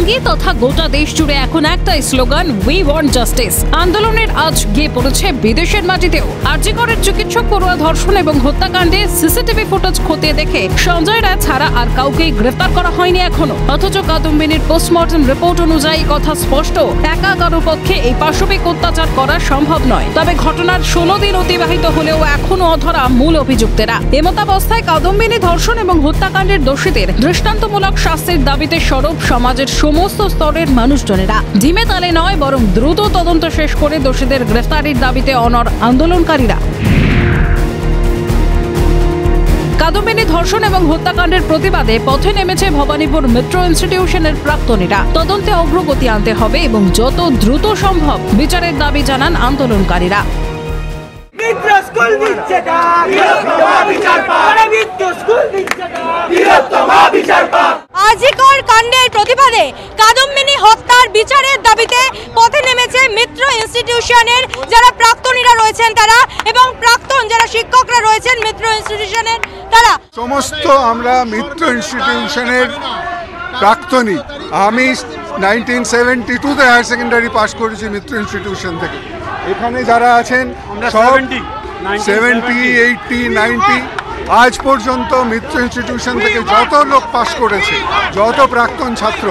বঙ্গে তথা গোটা দেশ জুড়ে এখন একটাই স্লোগান, উই ওয়ান্ট জাস্টিস। আন্দোলনের আজ গিয়ে পড়েছে বিদেশের মাটিতেও। আরজি করের চিকিৎসক পড়ুয়া ধর্ষণ এবং হত্যাকাণ্ডে সিসিটিভি ফুটেজ খতিয়ে দেখে সঞ্জয় রায় ছাড়া আর কাউকেই গ্রেফতার করা হয়নি এখনো। অথচ কাদম্বিনীর পোস্টমর্টম রিপোর্ট অনুযায়ী কথা স্পষ্ট, একা কারো পক্ষে এই পাশবিক অত্যাচার করা সম্ভব নয়। তবে ঘটনার 16 দিন অতিবাহিত হলেও এখনো অধরা মূল অভিযুক্তেরা। এমতাবস্থায় কাদম্বিনী ধর্ষণ এবং হত্যাকাণ্ডের দোষীদের দৃষ্টান্তমূলক শাস্তির দাবিতে সরব সমাজের সমস্ত স্তরের মানুষজনেরা। ধিমে তালে নয়, বরং দ্রুত তদন্ত শেষ করে দোষীদের গ্রেফতারির দাবিতে অনড় আন্দোলনকারীরা। কাদম্বিনী ধর্ষণ এবং হত্যাকাণ্ডের প্রতিবাদে পথে নেমেছে ভবানীপুর মেট্রো ইনস্টিটিউশনের প্রাক্তনীরা। তদন্তে অগ্রগতি আনতে হবে এবং যত দ্রুত সম্ভব বিচারের দাবি জানান আন্দোলনকারীরা। আরজি কর কাণ্ডের প্রতিবাদে কাদম্বিনী হত্যার বিচারের দাবিতে পথে নেমেছে মিত্র ইনস্টিটিউশনের যারা প্রাক্তনীরা রয়েছেন তারা, এবং প্রাক্তন যারা শিক্ষকরা রয়েছেন মিত্র ইনস্টিটিউশনের তারা। সমস্ত আমরা মিত্র ইনস্টিটিউশনের প্রাক্তনী। আমি 1972-তে হায়ার সেকেন্ডারি পাস করেছি মিত্র ইনস্টিটিউশন থেকে। এখানে যারা আছেন সব 70, 80, 90 আজ পর্যন্ত মিত্র ইনস্টিটিউশন থেকে যত লোক পাস করেছে, যত প্রাক্তন ছাত্র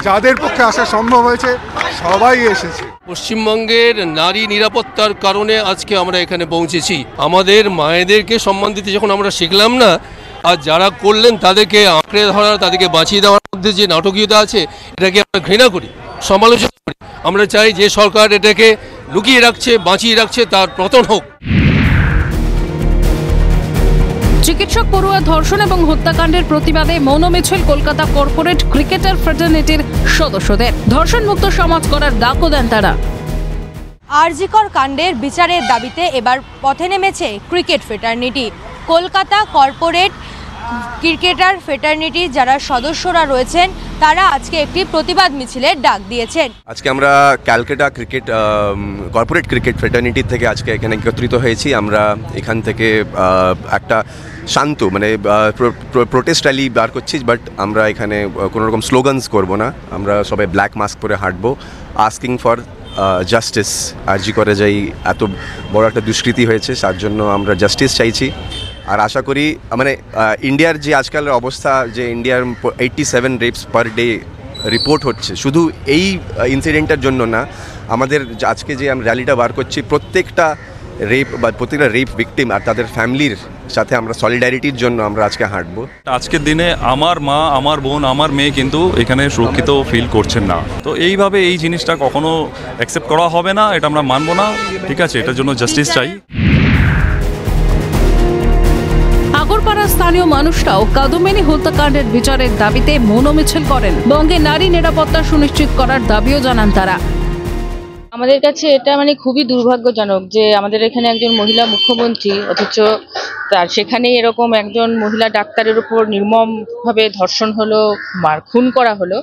যাদের পক্ষে আসা সম্ভব হয়েছে সবাই এসেছে। পশ্চিমবঙ্গের নারী নিরাপত্তার কারণে আজকে আমরা এখানে পৌঁছেছি। আমাদের মায়েদেরকে সম্মান দিতে যখন আমরা শিখলাম না, আর যারা করলেন তাদেরকে আঁকড়ে ধরা, তাদেরকে বাঁচিয়ে দেওয়ার মধ্যে যে নাটকীয়তা আছে, এটাকে আমরা ঘৃণা করি, সমালোচনা করি। আমরা চাই যে সরকার এটাকে লুকিয়ে রাখছে, বাঁচিয়ে রাখছে, তার পতন হোক। চিকিৎসক পড়ুয়া ধর্ষণ এবং হত্যাকাণ্ডের প্রতিবাদে মৌন মিছিল কলকাতা কর্পোরেট ক্রিকেটার ফ্রেটার্নিটির সদস্যদের। ধর্ষণ মুক্ত সমাজ করার ডাকও দেন তারা। আরজি কর কাণ্ডের বিচারের দাবিতে এবার পথে নেমেছে cricket fraternity. Kolkata corporate cricketer ফ্রেটার্নিটির যারা সদস্যরা রয়েছেন তারা আজকে একটি প্রতিবাদ মিছিলের ডাক দিয়েছেন। আজকে আমরা ক্যালকাটা কর্পোরেট ক্রিকেট ফ্রেটার্নিটি থেকে আজকে এখানে একত্রিত হয়েছি। আমরা এখান থেকে একটা শান্ত প্রোটেস্ট র্যালি বার করছি, বাট আমরা এখানে কোনো রকম স্লোগানস করব না। আমরা সবাই ব্ল্যাক মাস্ক পরে হাঁটবো, আস্কিং ফর জাস্টিস। আরজি করে যাই এত বড় একটা দুষ্কৃতি হয়েছে, তার জন্য আমরা জাস্টিস চাইছি। আর আশা করি ইন্ডিয়ার যে আজকালের অবস্থা, যে ইন্ডিয়ার 87 রেপস পার ডে রিপোর্ট হচ্ছে, শুধু এই ইনসিডেন্টের জন্য না, আমাদের আজকে যে আমরা র্যালিটা বার করছি প্রত্যেকটা রেপ ভিকটিম আর তাদের ফ্যামিলির সাথে আমরা সলিডারিটির জন্য আমরা আজকে হাঁটবো। আজকের দিনে আমার মা, আমার বোন, আমার মেয়ে কিন্তু এখানে সুরক্ষিত ফিল করছেন না। তো এইভাবে এই জিনিসটা কখনো অ্যাকসেপ্ট করা হবে না, এটা আমরা মানবো না। ঠিক আছে, এটার জন্য জাস্টিস চাই। আগরপাড়ার স্থানীয় মানুষরাও কাদম্বিনী হত্যাকাণ্ডের বিচারের দাবিতে মৌন মিছিল করেন। বঙ্গে নারী নিরাপত্তা সুনিশ্চিত করার দাবিও জানান তারা। আমাদের কাছে এটা খুবই দুর্ভাগ্যজনক যে আমাদের এখানে একজন মহিলা মুখ্যমন্ত্রী, অথচ তার সেখানে এরকম একজন মহিলা ডাক্তারের উপর নির্মমভাবে ধর্ষণ হলো, খুন করা হলো।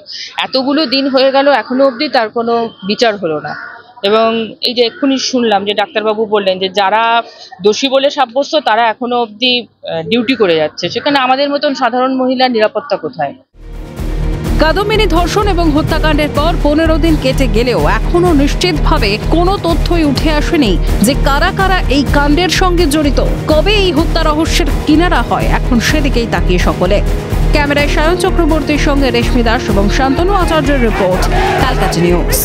এতগুলো দিন হয়ে গেল, এখনো অবধি তার কোনো বিচার হলো না। এবং এই যে এক্ষুনি শুনলাম যে ডাক্তারবাবু বললেন যে যারা দোষী বলে সাব্যস্ত তারা এখনো অবধি ডিউটি করে যাচ্ছে, সেখানে আমাদের মতন সাধারণ মহিলার নিরাপত্তা কোথায়? কাদম্বিনী ধর্ষণ এবং হত্যাকাণ্ডের পর 15 দিন কেটে গেলেও এখনো নিশ্চিতভাবে কোনো তথ্যই উঠে আসেনি যে কারা কারা এই কাণ্ডের সঙ্গে জড়িত। কবে এই হত্যা রহস্যের কিনারা হয়, এখন সেদিকেই তাকিয়ে সকলে। ক্যামেরায় সায়ন চক্রবর্তীর সঙ্গে রেশমি দাস এবং শান্তনু আচার্যের রিপোর্ট, ক্যালকাটা নিউজ।